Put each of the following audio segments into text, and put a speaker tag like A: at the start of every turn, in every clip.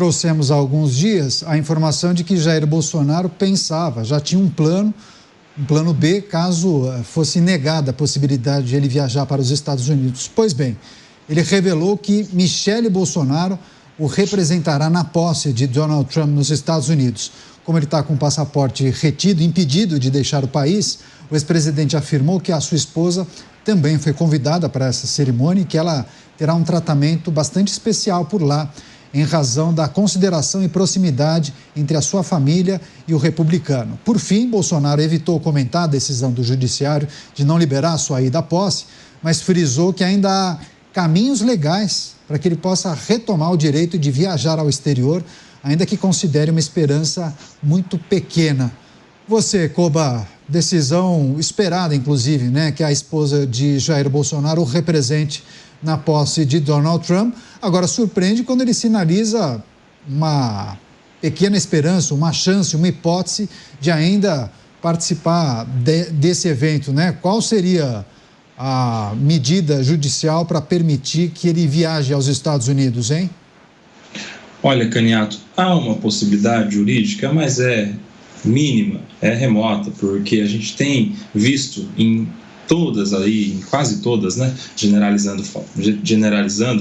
A: trouxemos há alguns dias a informação de que Jair Bolsonaro pensava, já tinha um plano B, caso fosse negada a possibilidade de ele viajar para os Estados Unidos. Pois bem, ele revelou que Michele Bolsonaro o representará na posse de Donald Trump nos Estados Unidos. Como ele está com o passaporte retido, impedido de deixar o país, o ex-presidente afirmou que a sua esposa também foi convidada para essa cerimônia e que ela terá um tratamento bastante especial por lá, em razão da consideração e proximidade entre a sua família e o republicano. Por fim, Bolsonaro evitou comentar a decisão do judiciário de não liberar a sua ida à posse, mas frisou que ainda há caminhos legais para que ele possa retomar o direito de viajar ao exterior, ainda que considere uma esperança muito pequena. Você, Koba, decisão esperada, inclusive, né, que a esposa de Jair Bolsonaro o represente na posse de Donald Trump. Agora, surpreende quando ele sinaliza uma pequena esperança, uma chance, uma hipótese de ainda participar desse evento, né? Qual seria a medida judicial para permitir que ele viaje aos Estados Unidos, hein?
B: Olha, Caniato, há uma possibilidade jurídica, mas é mínima, é remota, porque a gente tem visto em todas aí, em quase todas, né, generalizando,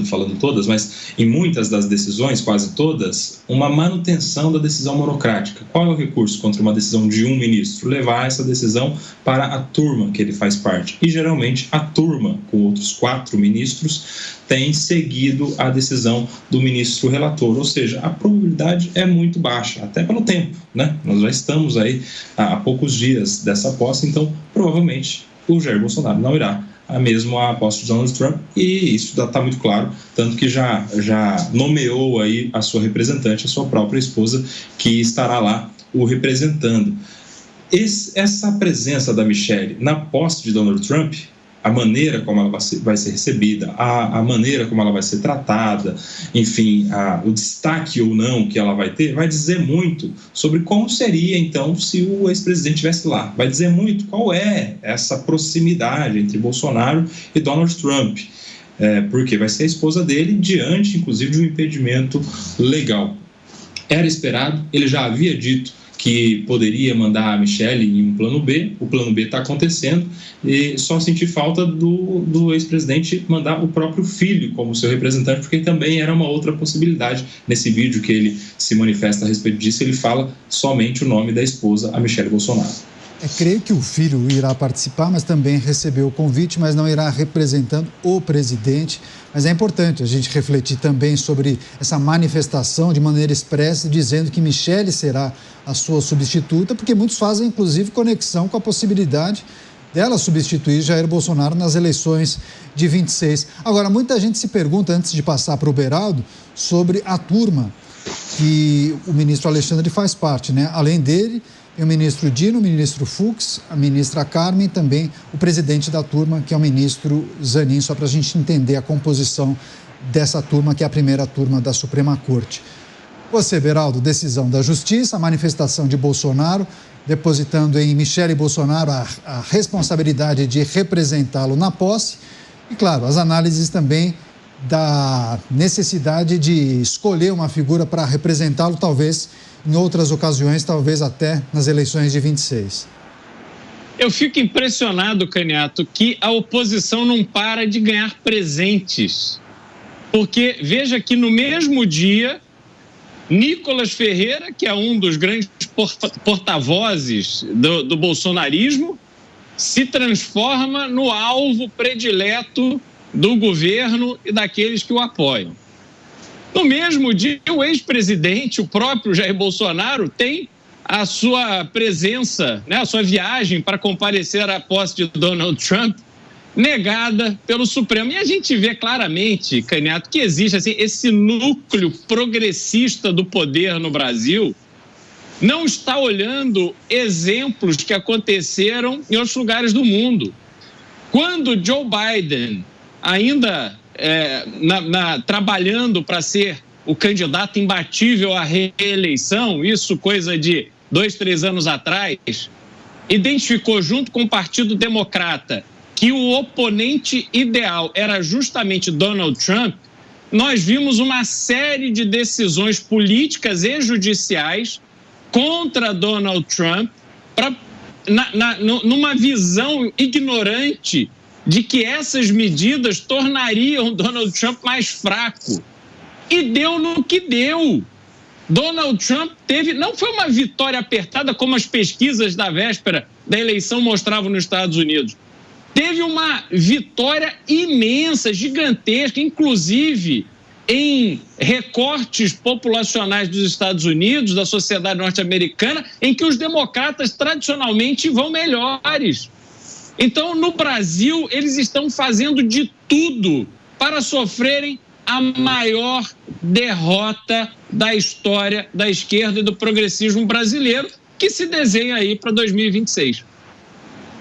B: falando todas, mas em muitas das decisões, quase todas, uma manutenção da decisão monocrática. Qual é o recurso contra uma decisão de um ministro? Levar essa decisão para a turma que ele faz parte. E, geralmente, a turma, com outros 4 ministros, tem seguido a decisão do ministro relator, ou seja, a probabilidade é muito baixa, até pelo tempo, né? Nós já estamos aí há poucos dias dessa posse, então, provavelmente, o Jair Bolsonaro não irá mesmo à posse de Donald Trump, e isso está muito claro, tanto que já nomeou aí a sua representante, a sua própria esposa, que estará lá o representando. Essa presença da Michele na posse de Donald Trump, a maneira como ela vai ser recebida, a maneira como ela vai ser tratada, enfim, o destaque ou não que ela vai ter, vai dizer muito sobre como seria, então, se o ex-presidente estivesse lá. Vai dizer muito qual é essa proximidade entre Bolsonaro e Donald Trump, porque vai ser a esposa dele diante, inclusive, de um impedimento legal. Era esperado, ele já havia dito que poderia mandar a Michele em um plano B, o plano B está acontecendo, e só senti falta do ex-presidente mandar o próprio filho como seu representante, porque também era uma outra possibilidade. Nesse vídeo que ele se manifesta a respeito disso, ele fala somente o nome da esposa, a Michele Bolsonaro.
A: Creio que o filho irá participar, mas também recebeu o convite, mas não irá representando o presidente. Mas é importante a gente refletir também sobre essa manifestação de maneira expressa, dizendo que Michele será a sua substituta, porque muitos fazem, inclusive, conexão com a possibilidade dela substituir Jair Bolsonaro nas eleições de 26. Agora, muita gente se pergunta, antes de passar para o Beraldo, sobre a turma que o ministro Alexandre faz parte, né? Além dele, tem o ministro Dino, o ministro Fux, a ministra Carmen e também o presidente da turma, que é o ministro Zanin, só para a gente entender a composição dessa turma, que é a primeira turma da Suprema Corte. Você, Beraldo, decisão da Justiça, a manifestação de Bolsonaro, depositando em Michele Bolsonaro a responsabilidade de representá-lo na posse e, claro, as análises também da necessidade de escolher uma figura para representá-lo, talvez em outras ocasiões, talvez até nas eleições de 26.
C: Eu fico impressionado, Caniato, que a oposição não para de ganhar presentes. Porque veja que no mesmo dia, Nicolas Ferreira, que é um dos grandes porta-vozes do bolsonarismo, se transforma no alvo predileto do governo e daqueles que o apoiam. No mesmo dia, o ex-presidente, o próprio Jair Bolsonaro, tem a sua presença, né, a sua viagem para comparecer à posse de Donald Trump negada pelo Supremo. E a gente vê claramente, Caniato, que existe assim, esse núcleo progressista do poder no Brasil não está olhando exemplos que aconteceram em outros lugares do mundo. Quando Joe Biden, ainda trabalhando para ser o candidato imbatível à reeleição, isso coisa de 2, 3 anos atrás, identificou junto com o Partido Democrata que o oponente ideal era justamente Donald Trump, nós vimos uma série de decisões políticas e judiciais contra Donald Trump numa visão ignorante de que essas medidas tornariam Donald Trump mais fraco. E deu no que deu. Donald Trump não foi uma vitória apertada como as pesquisas da véspera da eleição mostravam nos Estados Unidos. Teve uma vitória imensa, gigantesca, inclusive em recortes populacionais dos Estados Unidos, da sociedade norte-americana, em que os democratas tradicionalmente vão melhores. Então, no Brasil, eles estão fazendo de tudo para sofrerem a maior derrota da história da esquerda e do progressismo brasileiro, que se desenha aí para 2026.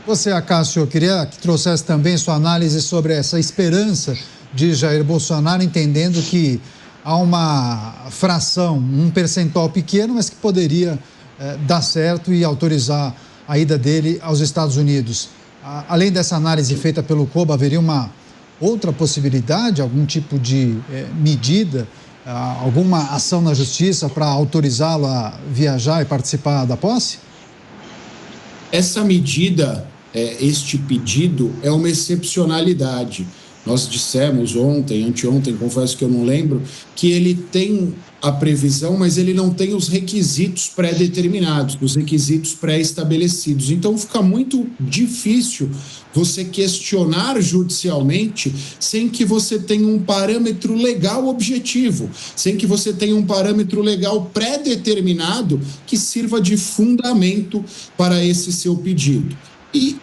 A: Você, Acácio, eu queria que trouxesse também sua análise sobre essa esperança de Jair Bolsonaro, entendendo que há uma fração, um percentual pequeno, mas que poderia dar certo e autorizar a ida dele aos Estados Unidos. Além dessa análise feita pelo Koba, haveria uma outra possibilidade, algum tipo de medida, alguma ação na justiça para autorizá-lo a viajar e participar da posse?
D: Essa medida, este pedido, é uma excepcionalidade. Nós dissemos ontem, anteontem, confesso que eu não lembro, que ele tem a previsão, mas ele não tem os requisitos pré-determinados, os requisitos pré-estabelecidos. Então fica muito difícil você questionar judicialmente sem que você tenha um parâmetro legal objetivo, sem que você tenha um parâmetro legal pré-determinado que sirva de fundamento para esse seu pedido. E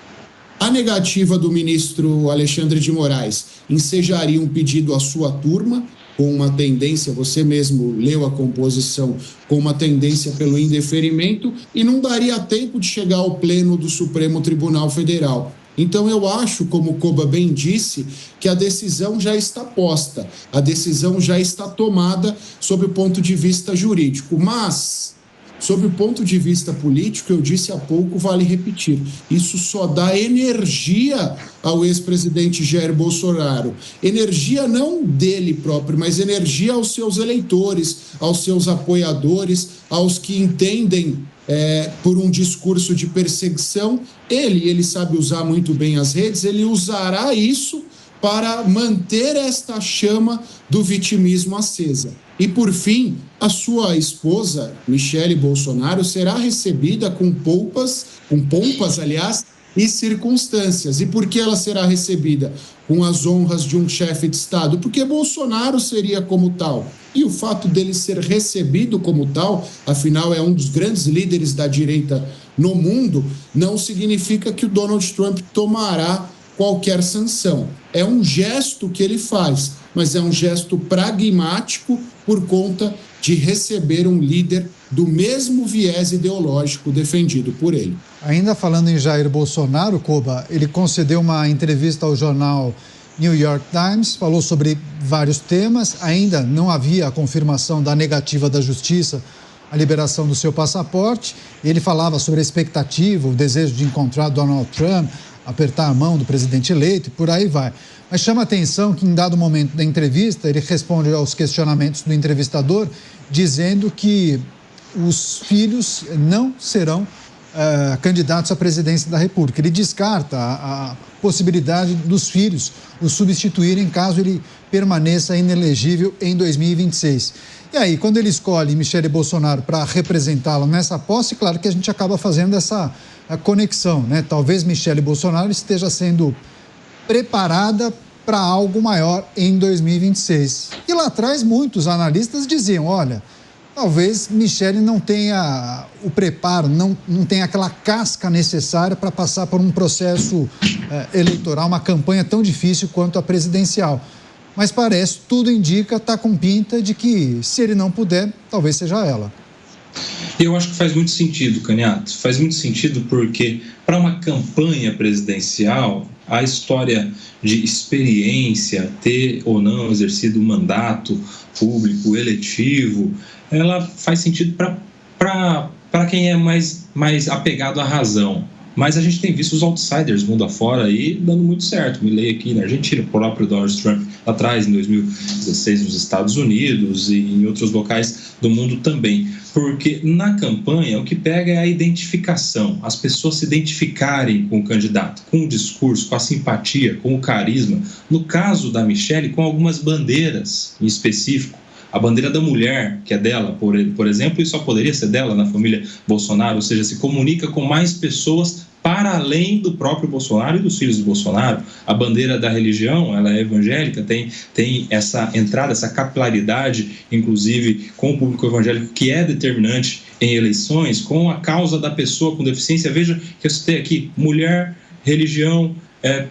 D: a negativa do ministro Alexandre de Moraes ensejaria um pedido à sua turma, com uma tendência, você mesmo leu a composição, com uma tendência pelo indeferimento, e não daria tempo de chegar ao pleno do Supremo Tribunal Federal. Então eu acho, como o Koba bem disse, que a decisão já está posta, a decisão já está tomada sob o ponto de vista jurídico, mas sob o ponto de vista político, eu disse há pouco, vale repetir, isso só dá energia ao ex-presidente Jair Bolsonaro. Energia não dele próprio, mas energia aos seus eleitores, aos seus apoiadores, aos que entendem por um discurso de perseguição. Ele sabe usar muito bem as redes, ele usará isso para manter esta chama do vitimismo acesa. E, por fim, a sua esposa, Michele Bolsonaro, será recebida com pompas, e circunstâncias. E por que ela será recebida com as honras de um chefe de Estado? Porque Bolsonaro seria como tal. E o fato dele ser recebido como tal, afinal é um dos grandes líderes da direita no mundo, não significa que o Donald Trump tomará qualquer sanção. É um gesto que ele faz, mas é um gesto pragmático por conta de receber um líder do mesmo viés ideológico defendido por ele.
A: Ainda falando em Jair Bolsonaro, Koba, ele concedeu uma entrevista ao jornal New York Times, falou sobre vários temas, ainda não havia a confirmação da negativa da justiça à liberação do seu passaporte. Ele falava sobre a expectativa, o desejo de encontrar Donald Trump, apertar a mão do presidente eleito e por aí vai. Mas chama a atenção que, em dado momento da entrevista, ele responde aos questionamentos do entrevistador, dizendo que os filhos não serão candidatos à presidência da República. Ele descarta a possibilidade dos filhos o substituírem caso ele permaneça inelegível em 2026. E aí, quando ele escolhe Michele Bolsonaro para representá-lo nessa posse, claro que a gente acaba fazendo essa conexão, né? Talvez Michele Bolsonaro esteja sendo preparada para algo maior em 2026. E lá atrás, muitos analistas diziam, olha, talvez Michele não tenha o preparo, não tenha aquela casca necessária para passar por um processo eleitoral, uma campanha tão difícil quanto a presidencial. Mas parece, tudo indica, está com pinta de que, se ele não puder, talvez seja ela.
B: Eu acho que faz muito sentido, Caniato. Faz muito sentido porque, para uma campanha presidencial, a história de experiência, ter ou não exercido um mandato público, eletivo, ela faz sentido para quem é mais apegado à razão. Mas a gente tem visto os outsiders mundo afora aí dando muito certo. Me leio aqui na Argentina, o próprio Donald Trump lá atrás, em 2016, nos Estados Unidos e em outros locais do mundo também. Porque na campanha o que pega é a identificação, as pessoas se identificarem com o candidato, com o discurso, com a simpatia, com o carisma. No caso da Michelle, com algumas bandeiras em específico. A bandeira da mulher, que é dela, por exemplo, e só poderia ser dela na família Bolsonaro, ou seja, se comunica com mais pessoas para além do próprio Bolsonaro e dos filhos do Bolsonaro. A bandeira da religião, ela é evangélica, tem essa entrada, essa capilaridade, inclusive com o público evangélico, que é determinante em eleições, com a causa da pessoa com deficiência. Veja que eu citei aqui, mulher, religião,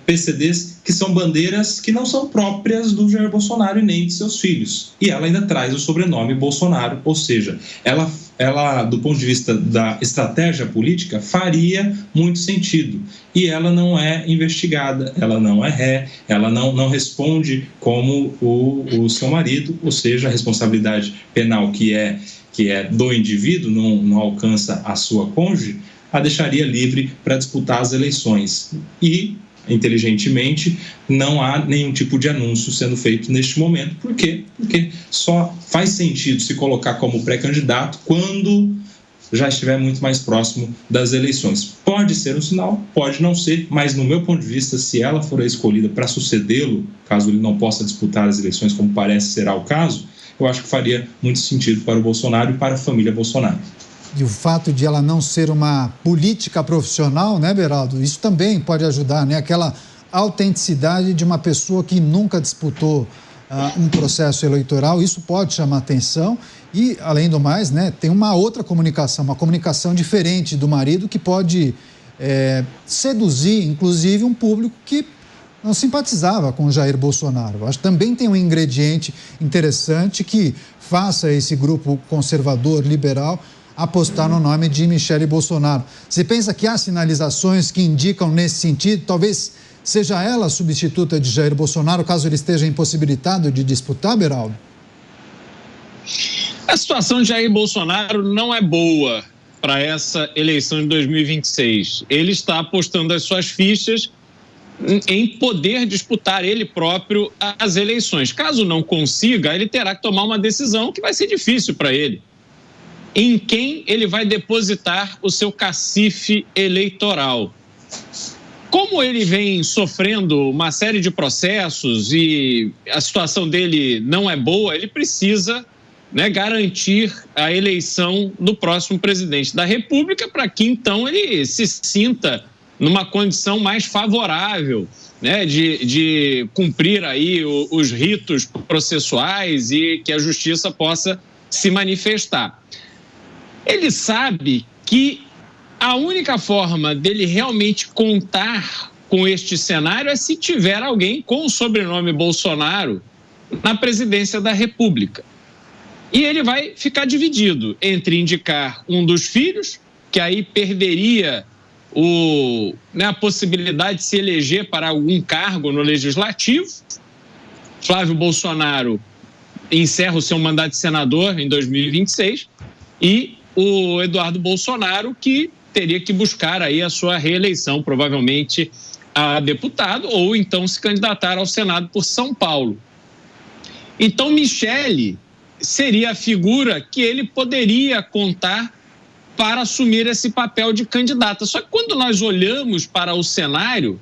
B: PCDs, que são bandeiras que não são próprias do Jair Bolsonaro e nem de seus filhos. E ela ainda traz o sobrenome Bolsonaro, ou seja, ela do ponto de vista da estratégia política, faria muito sentido. E ela não é investigada, ela não é ré, ela não responde como o seu marido, ou seja, a responsabilidade penal que é do indivíduo, não alcança a sua cônjuge, a deixaria livre para disputar as eleições. E inteligentemente, não há nenhum tipo de anúncio sendo feito neste momento. Por quê? Porque só faz sentido se colocar como pré-candidato quando já estiver muito mais próximo das eleições. Pode ser um sinal, pode não ser, mas no meu ponto de vista, se ela for a escolhida para sucedê-lo, caso ele não possa disputar as eleições, como parece será o caso, eu acho que faria muito sentido para o Bolsonaro e para a família Bolsonaro.
A: E o fato de ela não ser uma política profissional, né, Beraldo? Isso também pode ajudar, né? Aquela autenticidade de uma pessoa que nunca disputou um processo eleitoral, isso pode chamar atenção. E, além do mais, né, tem uma outra comunicação, uma comunicação diferente do marido que pode seduzir, inclusive, um público que não simpatizava com o Jair Bolsonaro. Eu acho que também tem um ingrediente interessante que faça esse grupo conservador, liberal, apostar no nome de Michelle Bolsonaro. Você pensa que há sinalizações que indicam nesse sentido? Talvez seja ela a substituta de Jair Bolsonaro, caso ele esteja impossibilitado de disputar, Beraldo?
C: A situação de Jair Bolsonaro não é boa para essa eleição de 2026. Ele está apostando as suas fichas em poder disputar ele próprio as eleições. Caso não consiga, ele terá que tomar uma decisão que vai ser difícil para ele. Em quem ele vai depositar o seu cacife eleitoral. Como ele vem sofrendo uma série de processos e a situação dele não é boa, ele precisa, né, garantir a eleição do próximo presidente da República para que então ele se sinta numa condição mais favorável, né, de cumprir aí os ritos processuais e que a justiça possa se manifestar. Ele sabe que a única forma dele realmente contar com este cenário é se tiver alguém com o sobrenome Bolsonaro na presidência da República. E ele vai ficar dividido entre indicar um dos filhos, que aí perderia a possibilidade de se eleger para algum cargo no Legislativo. Flávio Bolsonaro encerra o seu mandato de senador em 2026 e o Eduardo Bolsonaro, que teria que buscar aí a sua reeleição, provavelmente a deputado, ou então se candidatar ao Senado por São Paulo. Então, Michelle seria a figura que ele poderia contar para assumir esse papel de candidata. Só que quando nós olhamos para o cenário,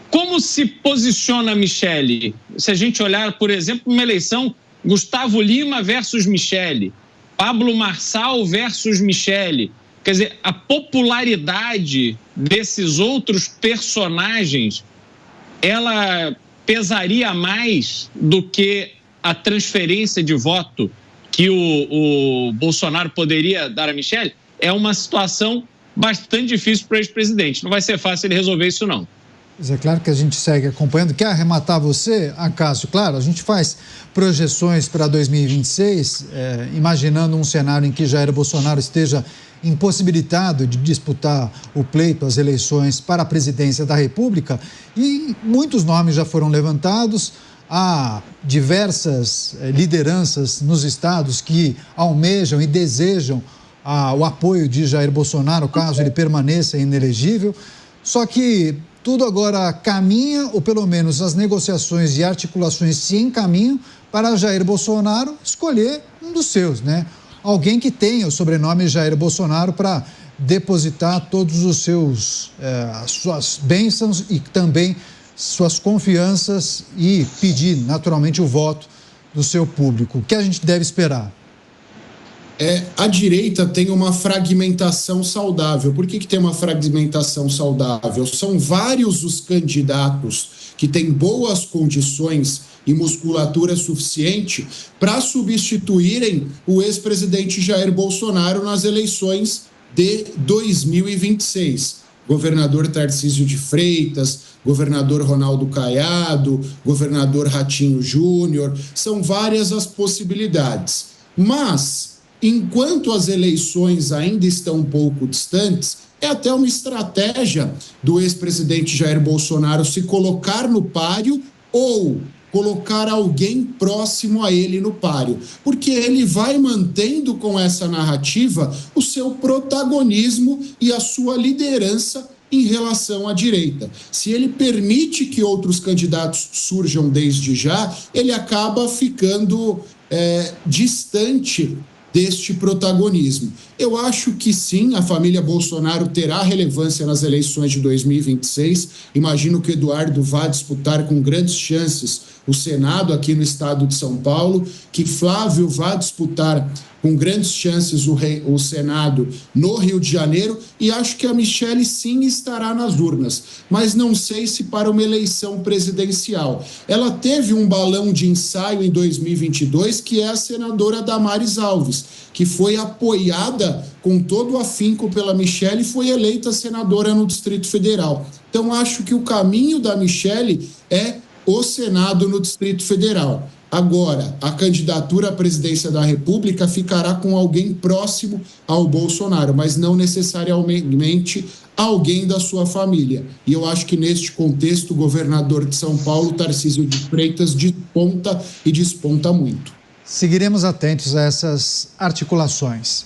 C: como se posiciona a Michelle? Se a gente olhar, por exemplo, uma eleição Gustavo Lima versus Michelle, Pablo Marçal versus Michelle. Quer dizer, a popularidade desses outros personagens, ela pesaria mais do que a transferência de voto que o Bolsonaro poderia dar a Michelle? É uma situação bastante difícil para o ex-presidente. Não vai ser fácil ele resolver isso, não.
A: É claro que a gente segue acompanhando. Quer arrematar você, Acácio? Claro, a gente faz projeções para 2026, imaginando um cenário em que Jair Bolsonaro esteja impossibilitado de disputar o pleito, as eleições para a presidência da República, e muitos nomes já foram levantados. Há diversas lideranças nos estados que almejam e desejam o apoio de Jair Bolsonaro, caso ele permaneça inelegível. Só que tudo agora caminha, ou pelo menos as negociações e articulações se encaminham para Jair Bolsonaro escolher um dos seus, né? Alguém que tenha o sobrenome Jair Bolsonaro para depositar todos os suas bênçãos e também suas confianças e pedir, naturalmente, o voto do seu público. O que a gente deve esperar?
D: A direita tem uma fragmentação saudável. Por que tem uma fragmentação saudável? São vários os candidatos que têm boas condições e musculatura suficiente para substituírem o ex-presidente Jair Bolsonaro nas eleições de 2026. Governador Tarcísio de Freitas, governador Ronaldo Caiado, governador Ratinho Júnior, são várias as possibilidades. Mas, enquanto as eleições ainda estão um pouco distantes, é até uma estratégia do ex-presidente Jair Bolsonaro se colocar no páreo ou colocar alguém próximo a ele no páreo, porque ele vai mantendo com essa narrativa o seu protagonismo e a sua liderança em relação à direita. Se ele permite que outros candidatos surjam desde já, ele acaba ficando distante deste protagonismo. Eu acho que sim, a família Bolsonaro terá relevância nas eleições de 2026. Imagino que o Eduardo vá disputar com grandes chances o Senado aqui no estado de São Paulo, que Flávio vá disputar com grandes chances o Senado no Rio de Janeiro, e acho que a Michelle sim estará nas urnas, mas não sei se para uma eleição presidencial. Ela teve um balão de ensaio em 2022, que é a senadora Damares Alves, que foi apoiada com todo o afinco pela Michelle e foi eleita senadora no Distrito Federal. Então acho que o caminho da Michelle é o Senado no Distrito Federal. Agora, a candidatura à presidência da República ficará com alguém próximo ao Bolsonaro, mas não necessariamente alguém da sua família. E eu acho que neste contexto, o governador de São Paulo, Tarcísio de Freitas, desponta e desponta muito.
A: Seguiremos atentos a essas articulações.